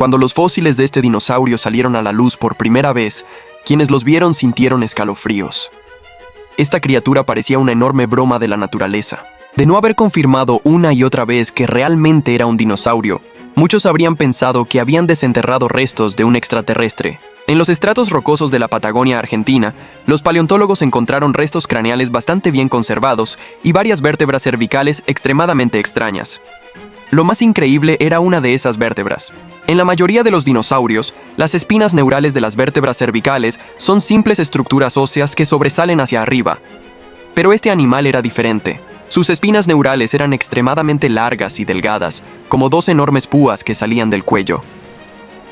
Cuando los fósiles de este dinosaurio salieron a la luz por primera vez, quienes los vieron sintieron escalofríos. Esta criatura parecía una enorme broma de la naturaleza. De no haber confirmado una y otra vez que realmente era un dinosaurio, muchos habrían pensado que habían desenterrado restos de un extraterrestre. En los estratos rocosos de la Patagonia Argentina, los paleontólogos encontraron restos craneales bastante bien conservados y varias vértebras cervicales extremadamente extrañas. Lo más increíble era una de esas vértebras. En la mayoría de los dinosaurios, las espinas neurales de las vértebras cervicales son simples estructuras óseas que sobresalen hacia arriba. Pero este animal era diferente. Sus espinas neurales eran extremadamente largas y delgadas, como dos enormes púas que salían del cuello.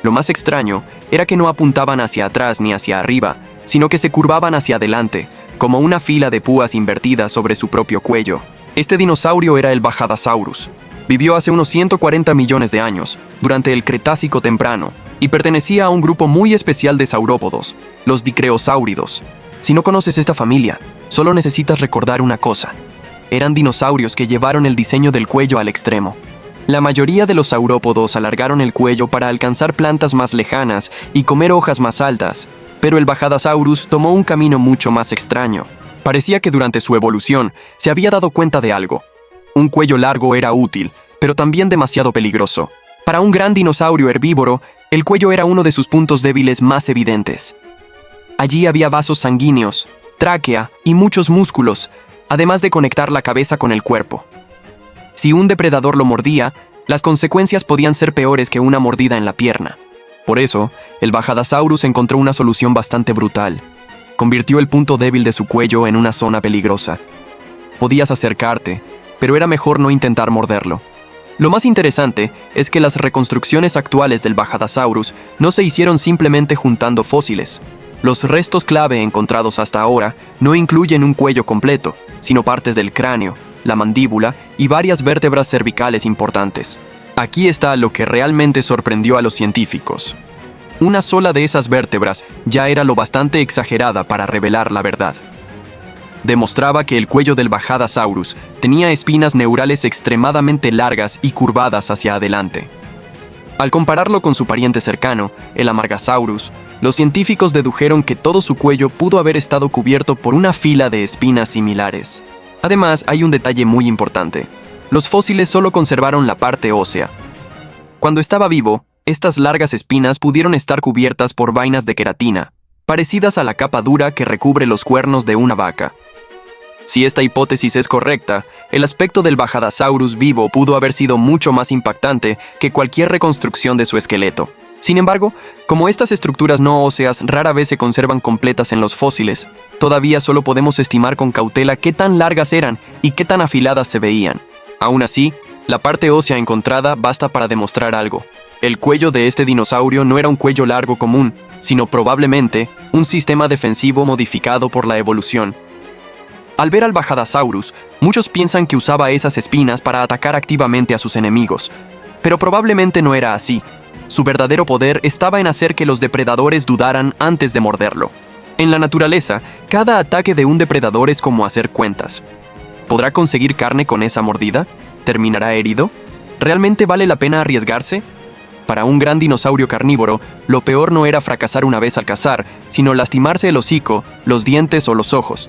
Lo más extraño era que no apuntaban hacia atrás ni hacia arriba, sino que se curvaban hacia adelante, como una fila de púas invertidas sobre su propio cuello. Este dinosaurio era el Bajadasaurus. Vivió hace unos 140 millones de años, durante el Cretácico temprano, y pertenecía a un grupo muy especial de saurópodos, los dicreosáuridos. Si no conoces esta familia, solo necesitas recordar una cosa. Eran dinosaurios que llevaron el diseño del cuello al extremo. La mayoría de los saurópodos alargaron el cuello para alcanzar plantas más lejanas y comer hojas más altas, pero el Bajadasaurus tomó un camino mucho más extraño. Parecía que durante su evolución se había dado cuenta de algo. Un cuello largo era útil, pero también demasiado peligroso. Para un gran dinosaurio herbívoro, el cuello era uno de sus puntos débiles más evidentes. Allí había vasos sanguíneos, tráquea y muchos músculos, además de conectar la cabeza con el cuerpo. Si un depredador lo mordía, las consecuencias podían ser peores que una mordida en la pierna. Por eso, el Bajadasaurus encontró una solución bastante brutal. Convirtió el punto débil de su cuello en una zona peligrosa. Podías acercarte, pero era mejor no intentar morderlo. Lo más interesante es que las reconstrucciones actuales del Bajadasaurus no se hicieron simplemente juntando fósiles. Los restos clave encontrados hasta ahora no incluyen un cuello completo, sino partes del cráneo, la mandíbula y varias vértebras cervicales importantes. Aquí está lo que realmente sorprendió a los científicos. Una sola de esas vértebras ya era lo bastante exagerada para revelar la verdad. Demostraba que el cuello del Bajadasaurus tenía espinas neurales extremadamente largas y curvadas hacia adelante. Al compararlo con su pariente cercano, el Amargasaurus, los científicos dedujeron que todo su cuello pudo haber estado cubierto por una fila de espinas similares. Además, hay un detalle muy importante. Los fósiles solo conservaron la parte ósea. Cuando estaba vivo, estas largas espinas pudieron estar cubiertas por vainas de queratina, parecidas a la capa dura que recubre los cuernos de una vaca. Si esta hipótesis es correcta, el aspecto del Bajadasaurus vivo pudo haber sido mucho más impactante que cualquier reconstrucción de su esqueleto. Sin embargo, como estas estructuras no óseas rara vez se conservan completas en los fósiles, todavía solo podemos estimar con cautela qué tan largas eran y qué tan afiladas se veían. Aún así, la parte ósea encontrada basta para demostrar algo. El cuello de este dinosaurio no era un cuello largo común, sino probablemente un sistema defensivo modificado por la evolución. Al ver al Bajadasaurus, muchos piensan que usaba esas espinas para atacar activamente a sus enemigos, pero probablemente no era así. Su verdadero poder estaba en hacer que los depredadores dudaran antes de morderlo. En la naturaleza, cada ataque de un depredador es como hacer cuentas. ¿Podrá conseguir carne con esa mordida? ¿Terminará herido? ¿Realmente vale la pena arriesgarse? Para un gran dinosaurio carnívoro, lo peor no era fracasar una vez al cazar, sino lastimarse el hocico, los dientes o los ojos.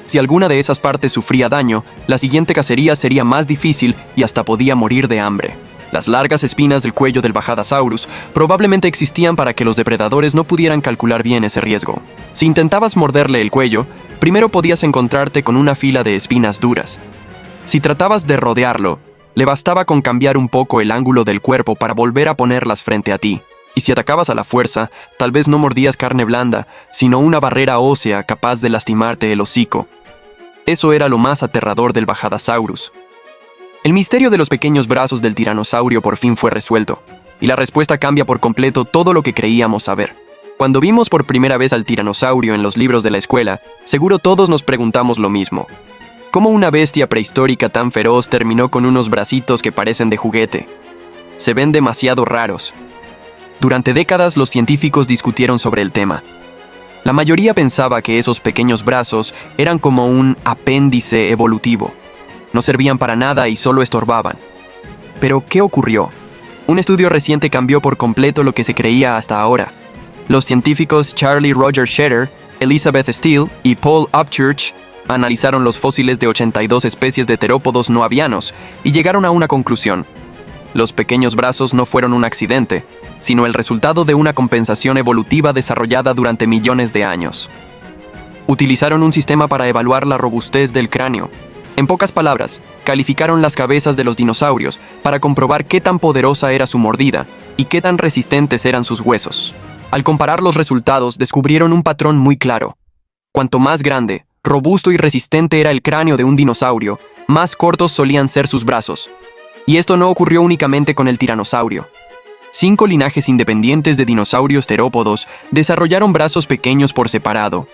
Si alguna de esas partes sufría daño, la siguiente cacería sería más difícil y hasta podía morir de hambre. Las largas espinas del cuello del Bajadasaurus probablemente existían para que los depredadores no pudieran calcular bien ese riesgo. Si intentabas morderle el cuello, primero podías encontrarte con una fila de espinas duras. Si tratabas de rodearlo, le bastaba con cambiar un poco el ángulo del cuerpo para volver a ponerlas frente a ti. Y si atacabas a la fuerza, tal vez no mordías carne blanda, sino una barrera ósea capaz de lastimarte el hocico. Eso era lo más aterrador del Bajadasaurus. El misterio de los pequeños brazos del tiranosaurio por fin fue resuelto, y la respuesta cambia por completo todo lo que creíamos saber. Cuando vimos por primera vez al tiranosaurio en los libros de la escuela, seguro todos nos preguntamos lo mismo. ¿Cómo una bestia prehistórica tan feroz terminó con unos bracitos que parecen de juguete? Se ven demasiado raros. Durante décadas los científicos discutieron sobre el tema. La mayoría pensaba que esos pequeños brazos eran como un apéndice evolutivo. No servían para nada y solo estorbaban. Pero, ¿qué ocurrió? Un estudio reciente cambió por completo lo que se creía hasta ahora. Los científicos Charlie Roger Scherer, Elizabeth Steele y Paul Upchurch analizaron los fósiles de 82 especies de terópodos no avianos y llegaron a una conclusión. Los pequeños brazos no fueron un accidente, sino el resultado de una compensación evolutiva desarrollada durante millones de años. Utilizaron un sistema para evaluar la robustez del cráneo. En pocas palabras, calificaron las cabezas de los dinosaurios para comprobar qué tan poderosa era su mordida y qué tan resistentes eran sus huesos. Al comparar los resultados, descubrieron un patrón muy claro. Cuanto más grande, robusto y resistente era el cráneo de un dinosaurio, más cortos solían ser sus brazos. Y esto no ocurrió únicamente con el tiranosaurio. 5 linajes independientes de dinosaurios terópodos desarrollaron brazos pequeños por separado.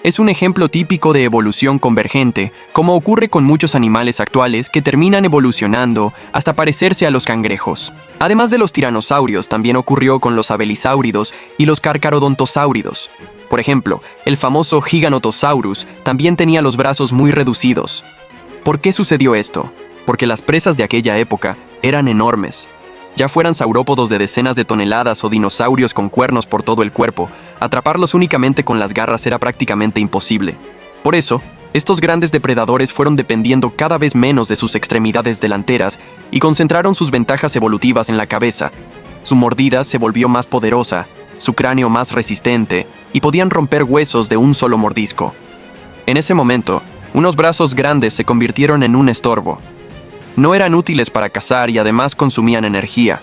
Es un ejemplo típico de evolución convergente, como ocurre con muchos animales actuales que terminan evolucionando hasta parecerse a los cangrejos. Además de los tiranosaurios, también ocurrió con los abelisáuridos y los carcharodontosáuridos. Por ejemplo, el famoso Giganotosaurus también tenía los brazos muy reducidos. ¿Por qué sucedió esto? Porque las presas de aquella época eran enormes. Ya fueran saurópodos de decenas de toneladas o dinosaurios con cuernos por todo el cuerpo, atraparlos únicamente con las garras era prácticamente imposible. Por eso, estos grandes depredadores fueron dependiendo cada vez menos de sus extremidades delanteras y concentraron sus ventajas evolutivas en la cabeza. Su mordida se volvió más poderosa, su cráneo más resistente, y podían romper huesos de un solo mordisco. En ese momento, unos brazos grandes se convirtieron en un estorbo. No eran útiles para cazar y además consumían energía.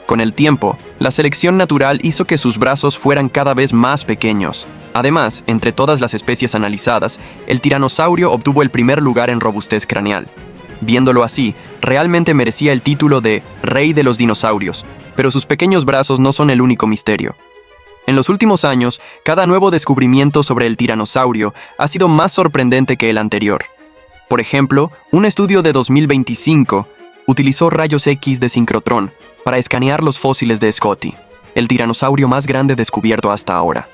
Con el tiempo, la selección natural hizo que sus brazos fueran cada vez más pequeños. Además, entre todas las especies analizadas, el tiranosaurio obtuvo el primer lugar en robustez craneal. Viéndolo así, realmente merecía el título de Rey de los Dinosaurios, pero sus pequeños brazos no son el único misterio. En los últimos años, cada nuevo descubrimiento sobre el tiranosaurio ha sido más sorprendente que el anterior. Por ejemplo, un estudio de 2025 utilizó rayos X de sincrotrón para escanear los fósiles de Scotty, el tiranosaurio más grande descubierto hasta ahora.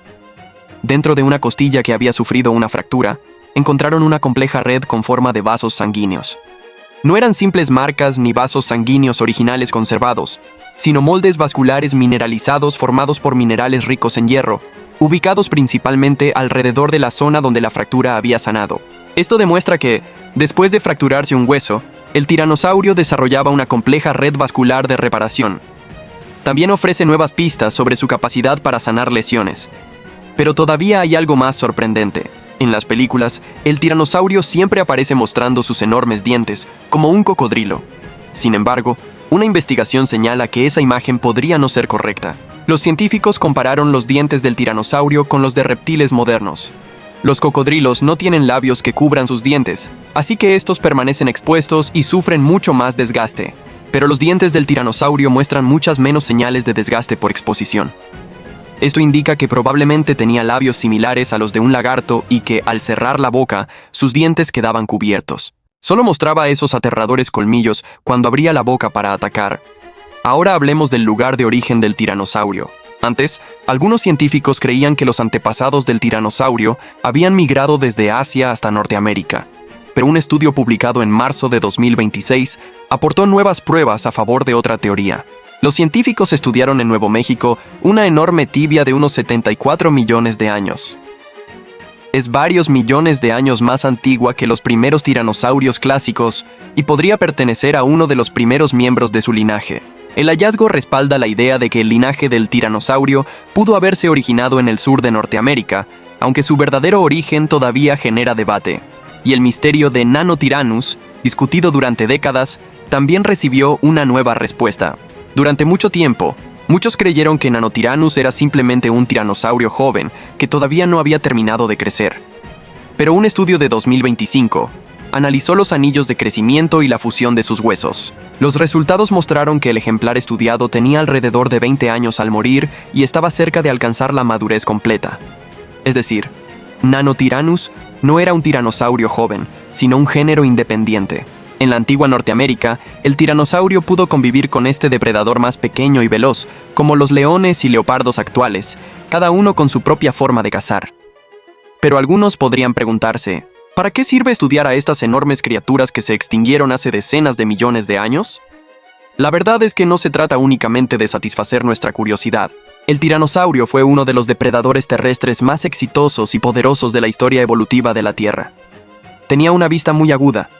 Dentro de una costilla que había sufrido una fractura, encontraron una compleja red con forma de vasos sanguíneos. No eran simples marcas ni vasos sanguíneos originales conservados, sino moldes vasculares mineralizados formados por minerales ricos en hierro, ubicados principalmente alrededor de la zona donde la fractura había sanado. Esto demuestra que, después de fracturarse un hueso, el tiranosaurio desarrollaba una compleja red vascular de reparación. También ofrece nuevas pistas sobre su capacidad para sanar lesiones. Pero todavía hay algo más sorprendente. En las películas, el tiranosaurio siempre aparece mostrando sus enormes dientes, como un cocodrilo. Sin embargo, una investigación señala que esa imagen podría no ser correcta. Los científicos compararon los dientes del tiranosaurio con los de reptiles modernos. Los cocodrilos no tienen labios que cubran sus dientes, así que estos permanecen expuestos y sufren mucho más desgaste. Pero los dientes del tiranosaurio muestran muchas menos señales de desgaste por exposición. Esto indica que probablemente tenía labios similares a los de un lagarto y que, al cerrar la boca, sus dientes quedaban cubiertos. Solo mostraba esos aterradores colmillos cuando abría la boca para atacar. Ahora hablemos del lugar de origen del tiranosaurio. Antes, algunos científicos creían que los antepasados del tiranosaurio habían migrado desde Asia hasta Norteamérica. Pero un estudio publicado en marzo de 2026 aportó nuevas pruebas a favor de otra teoría. Los científicos estudiaron en Nuevo México una enorme tibia de unos 74 millones de años. Es varios millones de años más antigua que los primeros tiranosaurios clásicos y podría pertenecer a uno de los primeros miembros de su linaje. El hallazgo respalda la idea de que el linaje del tiranosaurio pudo haberse originado en el sur de Norteamérica, aunque su verdadero origen todavía genera debate. Y el misterio de Nanotyrannus, discutido durante décadas, también recibió una nueva respuesta. Durante mucho tiempo, muchos creyeron que Nanotyrannus era simplemente un tiranosaurio joven que todavía no había terminado de crecer. Pero un estudio de 2025 analizó los anillos de crecimiento y la fusión de sus huesos. Los resultados mostraron que el ejemplar estudiado tenía alrededor de 20 años al morir y estaba cerca de alcanzar la madurez completa. Es decir, Nanotyrannus no era un tiranosaurio joven, sino un género independiente. En la antigua Norteamérica, el tiranosaurio pudo convivir con este depredador más pequeño y veloz, como los leones y leopardos actuales, cada uno con su propia forma de cazar. Pero algunos podrían preguntarse, ¿para qué sirve estudiar a estas enormes criaturas que se extinguieron hace decenas de millones de años? La verdad es que no se trata únicamente de satisfacer nuestra curiosidad. El tiranosaurio fue uno de los depredadores terrestres más exitosos y poderosos de la historia evolutiva de la Tierra. Tenía una vista muy aguda,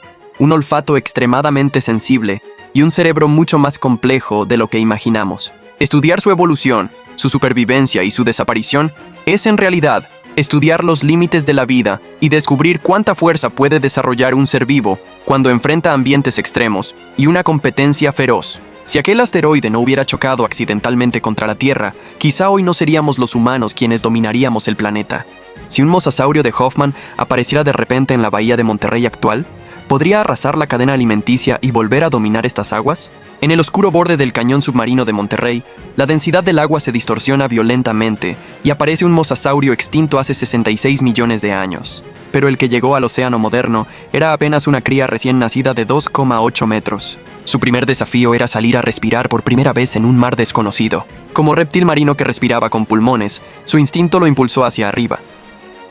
un olfato extremadamente sensible y un cerebro mucho más complejo de lo que imaginamos. Estudiar su evolución, su supervivencia y su desaparición es en realidad estudiar los límites de la vida y descubrir cuánta fuerza puede desarrollar un ser vivo cuando enfrenta ambientes extremos y una competencia feroz. Si aquel asteroide no hubiera chocado accidentalmente contra la Tierra, quizá hoy no seríamos los humanos quienes dominaríamos el planeta. Si un mosasaurio de Hoffman apareciera de repente en la bahía de Monterrey actual, ¿podría arrasar la cadena alimenticia y volver a dominar estas aguas? En el oscuro borde del cañón submarino de Monterrey, la densidad del agua se distorsiona violentamente y aparece un mosasaurio extinto hace 66 millones de años. Pero el que llegó al océano moderno era apenas una cría recién nacida de 2,8 metros. Su primer desafío era salir a respirar por primera vez en un mar desconocido. Como reptil marino que respiraba con pulmones, su instinto lo impulsó hacia arriba.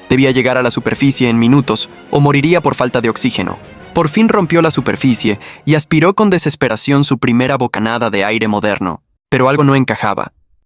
Debía llegar a la superficie en minutos o moriría por falta de oxígeno. Por fin rompió la superficie y aspiró con desesperación su primera bocanada de aire moderno. Pero algo no encajaba.